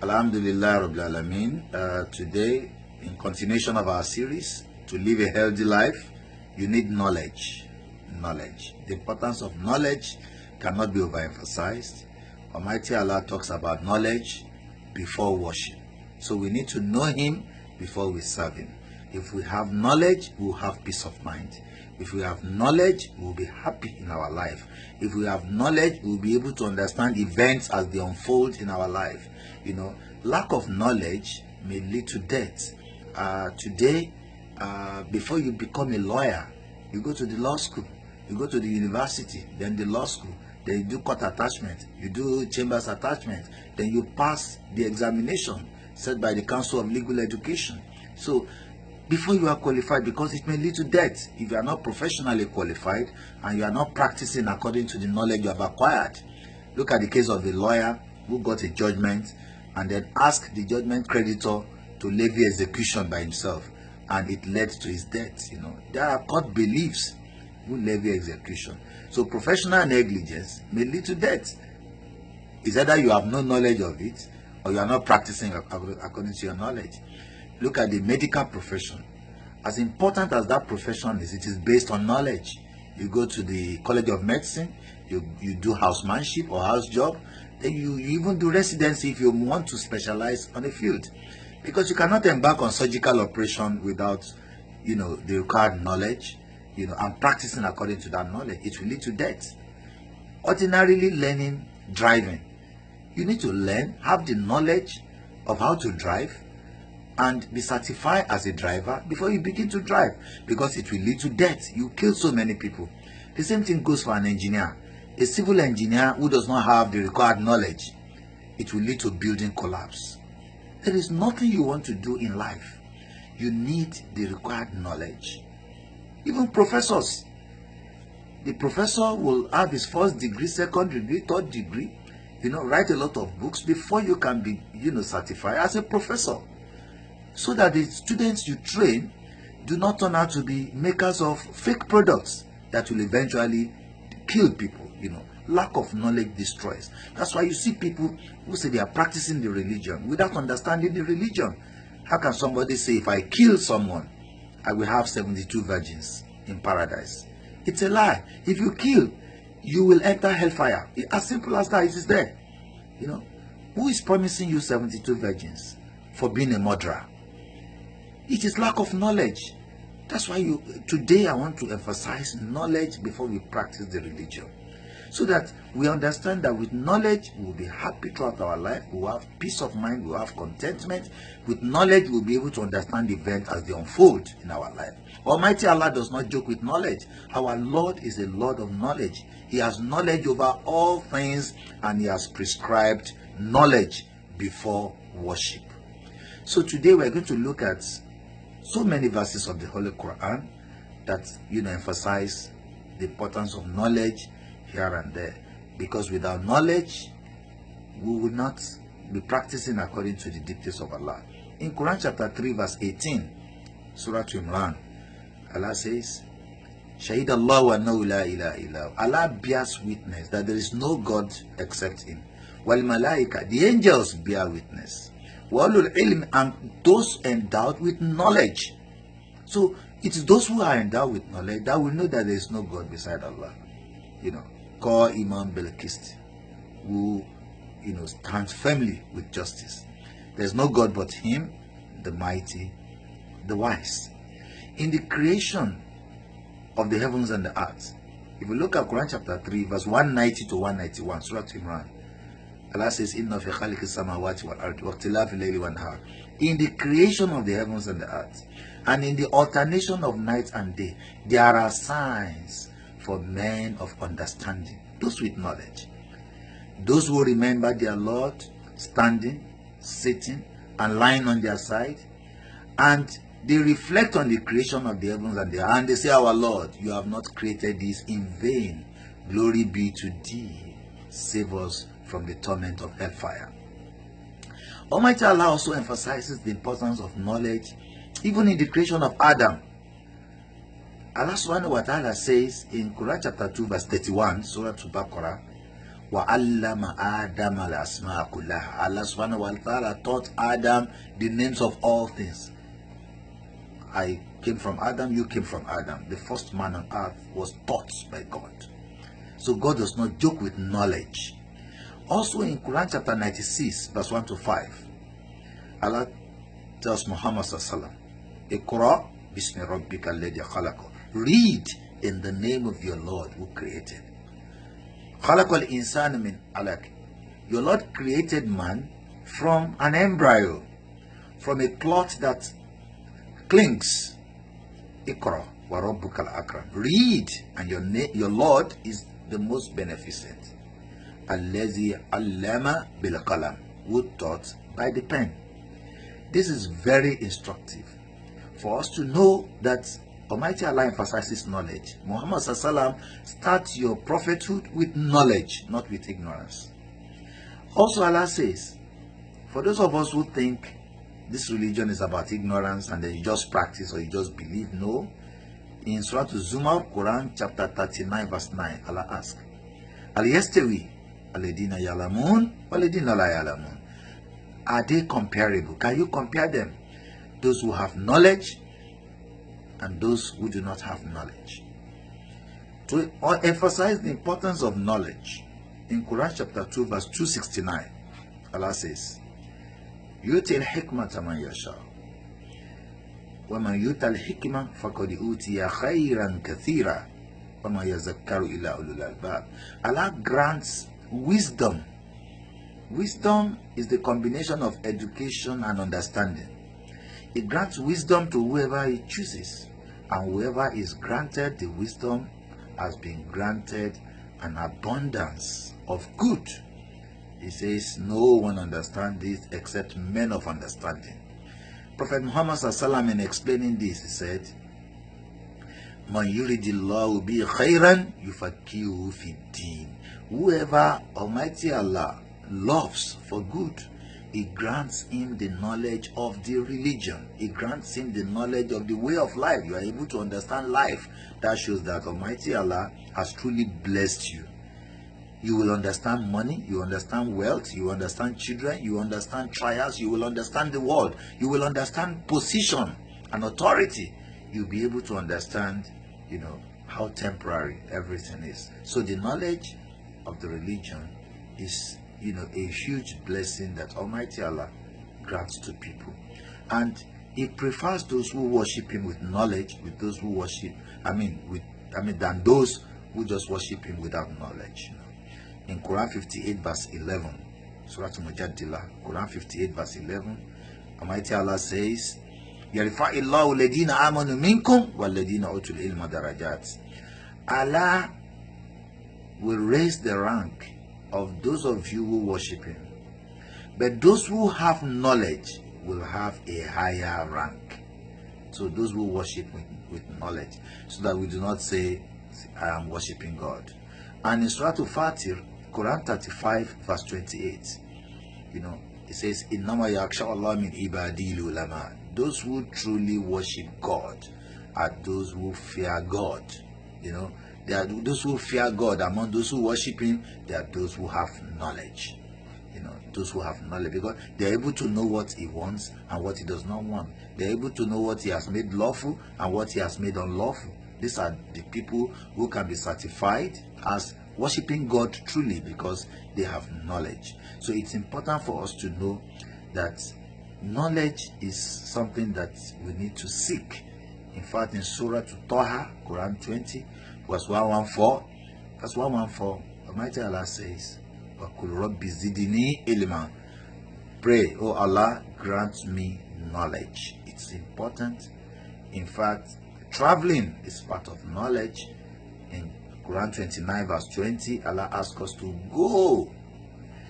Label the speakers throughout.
Speaker 1: Alhamdulillah Rabbil Alameen. Today, in continuation of our series, to live a healthy life, you need knowledge. Knowledge. The importance of knowledge cannot be overemphasized. Almighty Allah talks about knowledge before worship. So we need to know Him before we serve Him. If we have knowledge, we will have peace of mind. If we have knowledge, we will be happy in our life. If we have knowledge, we will be able to understand events as they unfold in our life. Lack of knowledge may lead to death. Today, before you become a lawyer, you go to the law school, you go to the university, then the law school, then you do court attachment, you do chambers attachment, then you pass the examination set by the Council of Legal Education. So, before you are qualified, because it may lead to death if you are not professionally qualified and you are not practicing according to the knowledge you have acquired. Look at the case of the lawyer who got a judgment and then asked the judgment creditor to levy execution by himself, and it led to his death. There are court beliefs who levy execution. So professional negligence may lead to death. It's either you have no knowledge of it or you are not practicing according to your knowledge. Look at the medical profession. As important as that profession is, it is based on knowledge. You go to the College of Medicine, you do housemanship or house job, then you even do residency if you want to specialize on a field. Because you cannot embark on surgical operation without, the required knowledge, and practicing according to that knowledge. It will lead to death. Ordinarily learning driving, you need to learn, have the knowledge of how to drive, and be certified as a driver before you begin to drive, because it will lead to death. You kill so many people. The same thing goes for an engineer. A civil engineer who does not have the required knowledge, it will lead to building collapse. There is nothing you want to do in life. You need the required knowledge. Even professors. The professor will have his first degree, second degree, third degree, write a lot of books before you can be, certified as a professor. So that the students you train do not turn out to be makers of fake products that will eventually kill people. Lack of knowledge destroys. That's why you see people who say they are practicing the religion without understanding the religion. How can somebody say, if I kill someone, I will have 72 virgins in paradise? It's a lie. If you kill, you will enter hellfire. As simple as that, it is there. Who is promising you 72 virgins for being a murderer? It is lack of knowledge. That's why today I want to emphasize knowledge before we practice the religion. So that we understand that with knowledge, we will be happy throughout our life. We will have peace of mind. We will have contentment. With knowledge, we will be able to understand events as they unfold in our life. Almighty Allah does not joke with knowledge. Our Lord is a Lord of knowledge. He has knowledge over all things, and He has prescribed knowledge before worship. So today we're going to look at so many verses of the Holy Quran that emphasize the importance of knowledge here and there, because without knowledge we will not be practicing according to the dictates of Allah. In Quran chapter 3 verse 18, Surah Imran, Allah says, Shahid Allah wa annahu la ilaha illa. Allah bears witness that there is no God except Him. Wal malaika, the angels bear witness. Walul ilm, and those endowed with knowledge. So it is those who are endowed with knowledge that will know that there is no God beside Allah. Call Imam Belkist, who stands firmly with justice. There is no God but Him, the mighty, the wise. In the creation of the heavens and the earth, if we look at Quran chapter 3 verse 190 to 191, Surah Imran, Allah says, Inna fi khalqi samawati wal ardi wa ikhtilafi al-layli wan nahar. In the creation of the heavens and the earth, and in the alternation of night and day, there are signs for men of understanding, those with knowledge, those who remember their Lord standing, sitting, and lying on their side, and they reflect on the creation of the heavens and the earth, and they say, Our Lord, you have not created this in vain. Glory be to Thee. Save us from the torment of hellfire. Almighty Allah also emphasizes the importance of knowledge even in the creation of Adam. Allah subhanahu wa ta'ala says in Quran chapter 2 verse 31, Surah Al-Baqarah, وَعَلَّمَ آدَمَ الْأَسْمَاءَ كُلَّهَا. Allah subhanahu wa ta'ala taught Adam the names of all things. I came from Adam, you came from Adam. The first man on earth was taught by God. So God does not joke with knowledge. Also in Quran chapter 96 verse 1 to 5, Allah tells Muhammad sallallahu alaihi wasallam, Iqra bismi rabbika alladhi khalaq. Read in the name of your Lord who created. Khalaqal insana min alaq. Your Lord created man from an embryo, from a cloth that clings. Iqra wa rabbukal akram. Read, and your Lord is the most beneficent. Allazi allama bil qalam, who taught by the pen. This is very instructive for us to know that Almighty Allah emphasizes knowledge. Muhammad sallallahu starts your prophethood with knowledge, not with ignorance. Also Allah says, for those of us who think this religion is about ignorance and then you just practice or you just believe, no. In Surah Zumar, Quran chapter 39 verse 9, Allah asks, Al-yastawi alladhina ya'lamun walladhina la ya'lamun. Are they comparable? Can you compare them? Those who have knowledge and those who do not have knowledge. To emphasize the importance of knowledge, in Quran chapter 2 verse 269, Allah says, Yu'til hikmata man yasha, wa man yu'tal hikma faqad utiya khayran kathira, wa ma yazakkaru illa ulul albab. Allah grants wisdom. Wisdom is the combination of education and understanding. He grants wisdom to whoever he chooses, and whoever is granted the wisdom has been granted an abundance of good. He says, no one understands this except men of understanding. Prophet Muhammad sallallahu in explaining this, he said, Man yuridillahu bi khairan yufaqihuhu fid-din. Whoever Almighty Allah loves for good, He grants him the knowledge of the religion. He grants him the knowledge of the way of life. You are able to understand life. That shows that Almighty Allah has truly blessed you. You will understand money, you understand wealth, you understand children, you understand trials, you will understand the world, you will understand position and authority. You'll be able to understand, how temporary everything is. So the knowledge of the religion is, a huge blessing that Almighty Allah grants to people. And He prefers those who worship Him with knowledge with those who worship, than those who just worship Him without knowledge. In Quran 58 verse 11, Surah Al-Mujadila, Quran 58 verse 11, Almighty Allah says, يَرْفَعِ اللَّهُ الَّذِينَ آمَنُوا مِنْكُمْ وَالَّذِينَ أُوتُوا الْعِلْمَ دَرَجَاتٍ. Allah will raise the rank of those of you who worship Him, but those who have knowledge will have a higher rank. So those who worship with knowledge, so that we do not say, I am worshiping God. And in Surah Al-Fatir, Quran 35 verse 28, it says, إِنَّمَا يَخْشَى اللَّهَ مِنْ عِبَادِهِ الْعُلَمَاءُ. Those who truly worship God are those who fear God. They are those who fear God. Among those who worship Him, they are those who have knowledge. Those who have knowledge, because they are able to know what He wants and what He does not want. They are able to know what He has made lawful and what He has made unlawful. These are the people who can be certified as worshiping God truly, because they have knowledge. So it's important for us to know that knowledge is something that we need to seek. In fact, in Surah Taha, Quran 20, verse 114, Almighty Allah says, وَقُلْ رَبِّ زِدْنِي عِلْمًا. Pray, oh Allah, grant me knowledge. It's important. In fact, traveling is part of knowledge. In Quran 29 verse 20, Allah asks us to go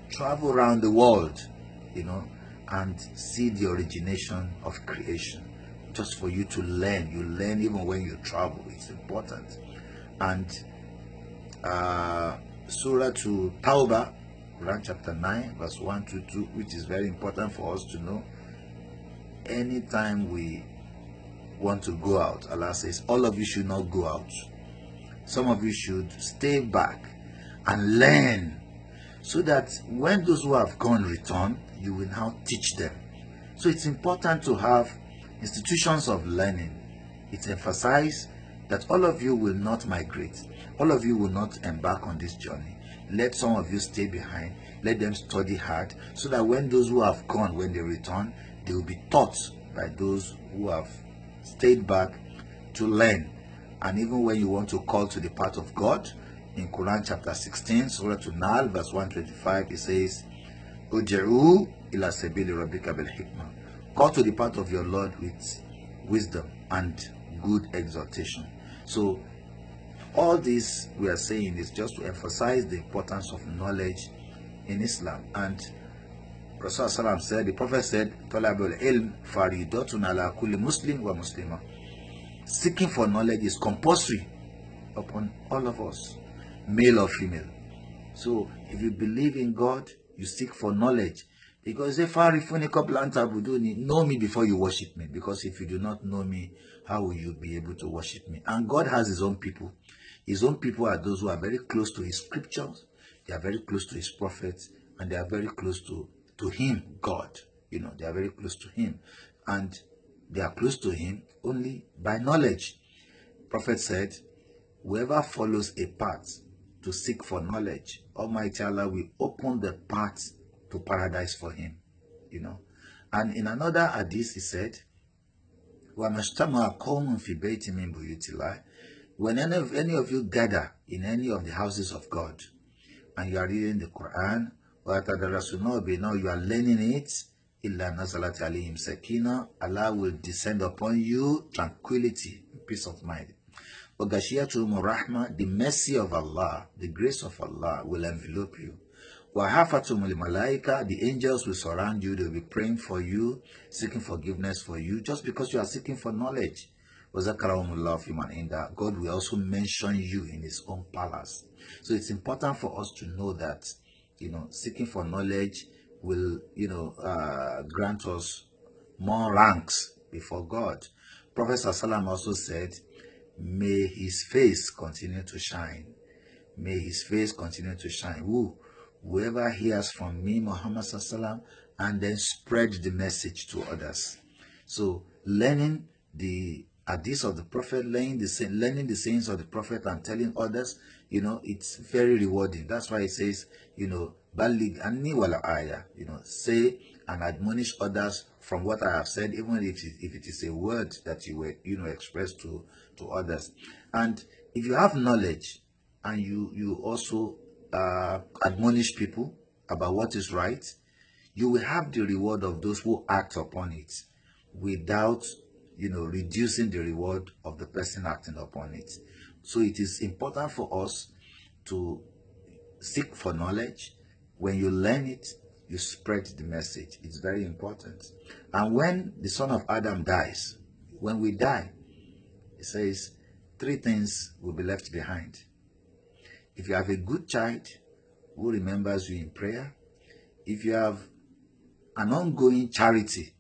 Speaker 1: travel around the world, and see the origination of creation, just for you to learn. You learn even when you travel. It's important. And Surah to Tawbah, Quran chapter 9 verse 1 to 2, which is very important for us to know. Anytime we want to go out, Allah says, all of you should not go out. Some of you should stay back and learn. so that when those who have gone return, you will now teach them. So it's important to have institutions of learning. It emphasizes that all of you will not migrate. All of you will not embark on this journey. Let some of you stay behind. Let them study hard, so that when those who have gone, when they return, they will be taught by those who have stayed back to learn. And even when you want to call to the path of God, in Quran chapter 16, Surah An-Nahl, verse 125, it says, Uji'u ila sabili rabbika bil hikmah. Call to the path of your Lord with wisdom and good exhortation. So all this we are saying is just to emphasize the importance of knowledge in Islam. And Rasulullah said, the Prophet said, Talabul ilm faridatun ala kulli muslim wa muslima. Seeking for knowledge is compulsory upon all of us, male or female. So if you believe in God, you seek for knowledge. Because if I know me before you worship me. Because if you do not know me, how will you be able to worship me? And God has his own people. His own people are those who are very close to his scriptures. They are very close to his prophets. And they are very close to him, God. You know, they are very close to him. And they are close to him only by knowledge. Prophet said, whoever follows a path to seek for knowledge, Almighty Allah will open the path to paradise for him. You know. And in another hadith he said, when any of you gather in any of the houses of God and you are reading the Quran, now you are learning it, Allah will descend upon you tranquility, peace of mind. The mercy of Allah, the grace of Allah will envelope you. The angels will surround you. They will be praying for you, seeking forgiveness for you, just because you are seeking for knowledge. God will also mention you in his own palace. So it's important for us to know that, you know, seeking for knowledge will, you know, grant us more ranks before God. Prophet ﷺ also said, may his face continue to shine. May his face continue to shine. Whoever hears from me, Muhammad ﷺ, and then spread the message to others. So learning the hadith of the Prophet, learning the sayings of the Prophet and telling others, you know, it's very rewarding. That's why it says, you know, Balig anni wala ayah, you know, say and admonish others from what I have said, even if it is a word that you were, you know, expressed to others. And if you have knowledge and you also admonish people about what is right, you will have the reward of those who act upon it without, you know, reducing the reward of the person acting upon it. So it is important for us to seek for knowledge. When you learn it, you spread the message. It's very important. And when the son of Adam dies, when we die, it says 3 things will be left behind. If you have a good child who remembers you in prayer, if you have an ongoing charity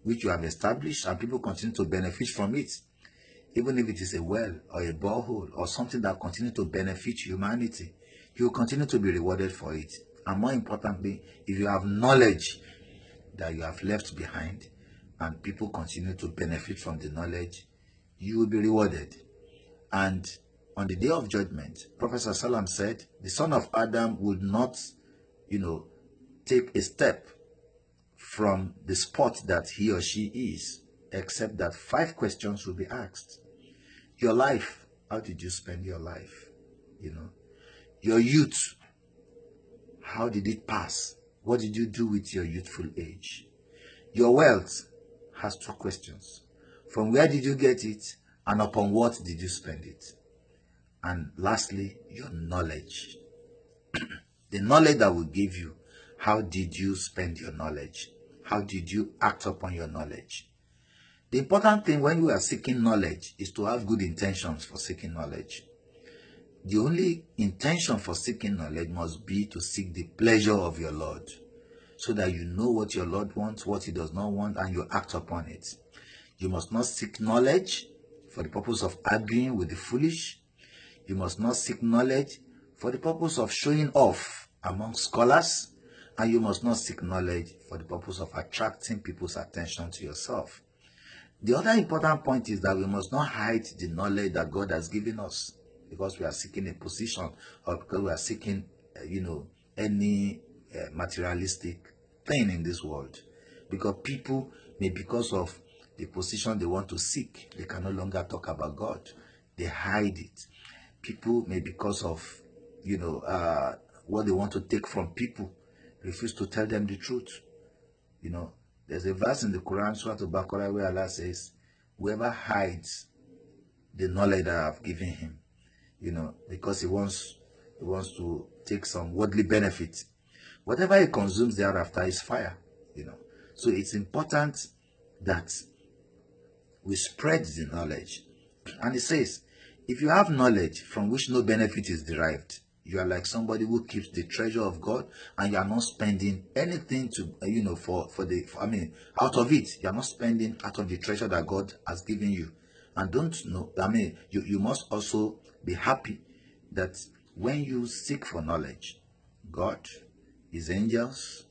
Speaker 1: which you have established and people continue to benefit from it, even if it is a well or a borehole or something that continues to benefit humanity, you will continue to be rewarded for it. And more importantly, if you have knowledge that you have left behind and people continue to benefit from the knowledge, you will be rewarded. And on the day of judgment, Prophet ﷺ said, the son of Adam would not, you know, take a step from the spot that he or she is, except that 5 questions will be asked. Your life, how did you spend your life? You know, your youth, how did it pass? What did you do with your youthful age? Your wealth has 2 questions. From where did you get it? And upon what did you spend it? And lastly, your knowledge. The knowledge that will give you, how did you spend your knowledge? How did you act upon your knowledge? The important thing when you are seeking knowledge is to have good intentions for seeking knowledge. The only intention for seeking knowledge must be to seek the pleasure of your Lord, so that you know what your Lord wants, what he does not want, and you act upon it. You must not seek knowledge for the purpose of arguing with the foolish. You must not seek knowledge for the purpose of showing off among scholars, and you must not seek knowledge for the purpose of attracting people's attention to yourself. The other important point is that we must not hide the knowledge that God has given us because we are seeking a position or because we are seeking, any materialistic thing in this world. Because people may, because of the position they want to seek, they can no longer talk about God. They hide it. People may, because of, what they want to take from people, refuse to tell them the truth. There's a verse in the Quran, Surah Al-Baqarah, where Allah says, whoever hides the knowledge that I have given him, because he wants to take some worldly benefit, whatever he consumes thereafter is fire. So it's important that we spread the knowledge. And it says, if you have knowledge from which no benefit is derived, you are like somebody who keeps the treasure of God, and you are not spending anything to, out of it. You are not spending out of the treasure that God has given you. And don't know, you must also be happy that when you seek for knowledge, God, His angels,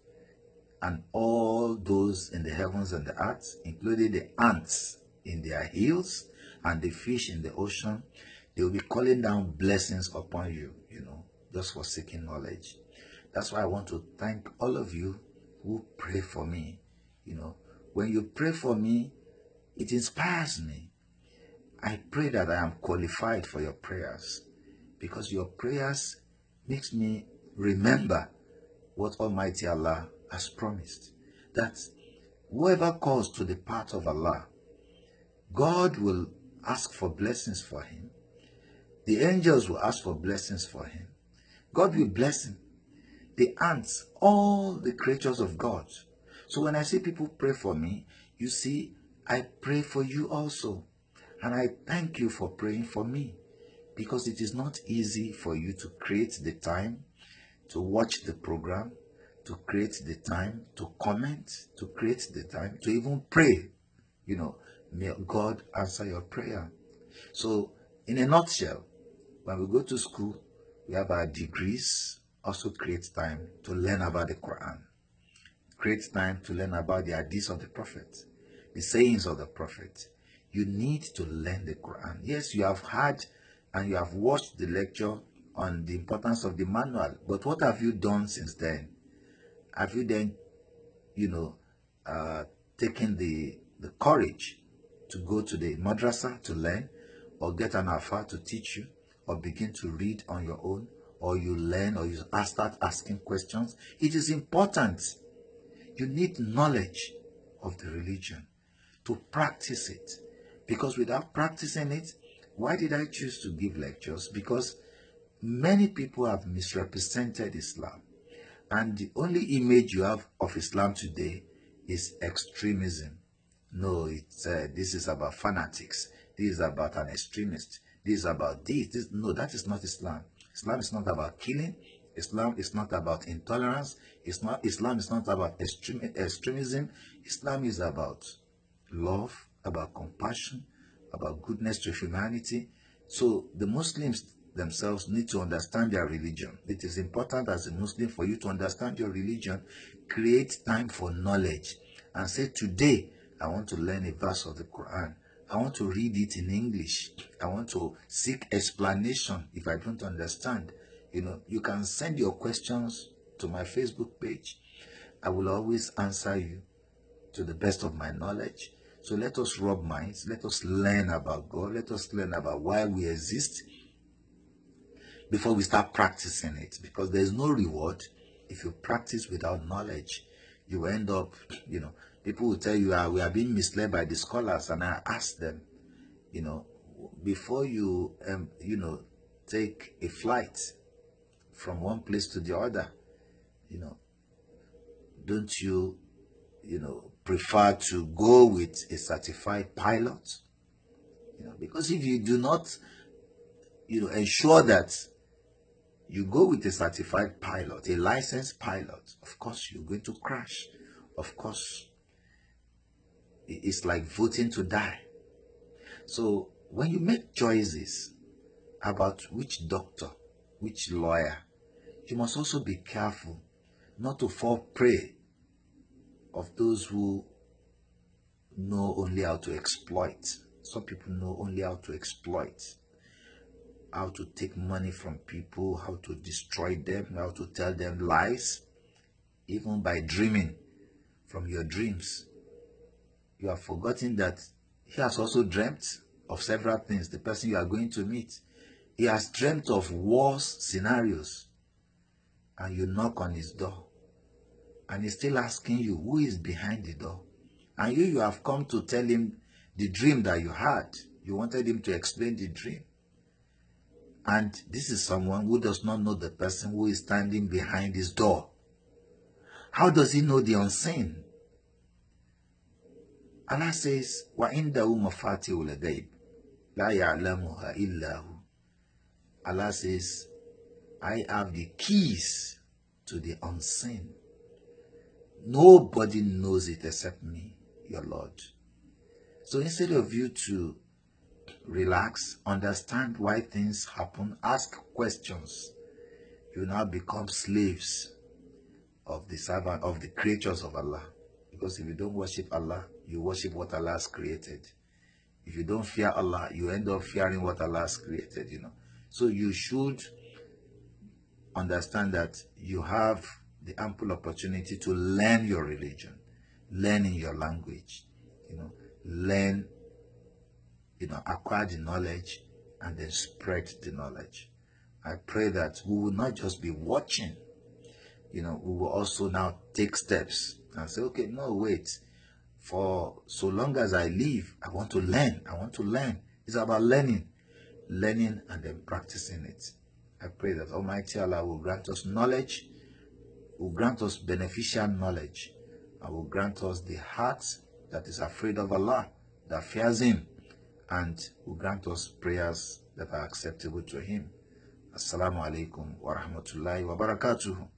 Speaker 1: and all those in the heavens and the earth, including the ants in their hills and the fish in the ocean, they will be calling down blessings upon you, just for seeking knowledge. That's why I want to thank all of you who pray for me. When you pray for me, it inspires me. I pray that I am qualified for your prayers, because your prayers makes me remember what Almighty Allah has promised, that whoever calls to the path of Allah, God will ask for blessings for him. The angels will ask for blessings for him. God will bless him. The ants, all the creatures of God. So when I see people pray for me, you see, I pray for you also. And I thank you for praying for me, because it is not easy for you to create the time to watch the program, to create the time to comment, to create the time to even pray. May God answer your prayer. So in a nutshell, when we go to school, we have our degrees. Also create time to learn about the Quran. Create time to learn about the hadiths of the Prophet, the sayings of the Prophet. You need to learn the Quran. Yes, you have heard and you have watched the lecture on the importance of the manual, but what have you done since then? Have you then, taken the courage to go to the madrasa to learn, or get an alfa to teach you, or begin to read on your own, or you learn, or you start asking questions? It is important. You need knowledge of the religion to practice it, because without practicing it, why did I choose to give lectures? Because many people have misrepresented Islam, and the only image you have of Islam today is extremism. No, this is about fanatics. This is about an extremist. This is about this. No, that is not Islam. Islam is not about killing. Islam is not about intolerance. Islam is not about extremism. Islam is about love, about compassion, about goodness to humanity. So the Muslims themselves need to understand their religion. It is important as a Muslim for you to understand your religion. Create time for knowledge and say, today I want to learn a verse of the Quran. I want to read it in English. I want to seek explanation if I don't understand. You can send your questions to my Facebook page. I will always answer you to the best of my knowledge. So let us rub minds. Let us learn about God. Let us learn about why we exist before we start practicing it. Because there is no reward if you practice without knowledge. You end up, people will tell you, we are being misled by the scholars. And I ask them, before you, take a flight from one place to the other, don't you, prefer to go with a certified pilot? Because if you do not, ensure that you go with a certified pilot, a licensed pilot, of course you're going to crash. Of course, it's like voting to die. So when you make choices about which doctor, which lawyer you must also be careful not to fall prey of those who know only how to exploit. Some people know only how to exploit, how to take money from people, how to destroy them, how to tell them lies, even by dreaming from your dreams. You have forgotten that he has also dreamt of several things, the person you are going to meet. He has dreamt of war scenarios, and you knock on his door, and he's still asking you who is behind the door. And you have come to tell him the dream that you had. You wanted him to explain the dream. And this is someone who does not know the person who is standing behind his door. How does he know the unseen? Allah says, وَعِنْدَهُ مَفَاتِحُ الْغَيْبِ لَا يَعْلَمُهَا إِلَّا هُ. Allah says, I have the keys to the unseen. Nobody knows it except me, your Lord. So instead of you to relax, understand why things happen, ask questions, you now become slaves of the servant, of the creatures of Allah. Because if you don't worship Allah, you worship what Allah has created. If you don't fear Allah, you end up fearing what Allah has created, So you should understand that you have the ample opportunity to learn your religion, learn in your language, learn, acquire the knowledge and then spread the knowledge. I pray that we will not just be watching, we will also now take steps and say, okay, no, wait, for so long as I live, I want to learn. It's about learning and then practicing it. I pray that Almighty Allah will grant us knowledge, will grant us beneficial knowledge, and will grant us the heart that is afraid of Allah, that fears Him, and will grant us prayers that are acceptable to Him. Assalamu alaikum wa rahmatullahi wa barakatuh.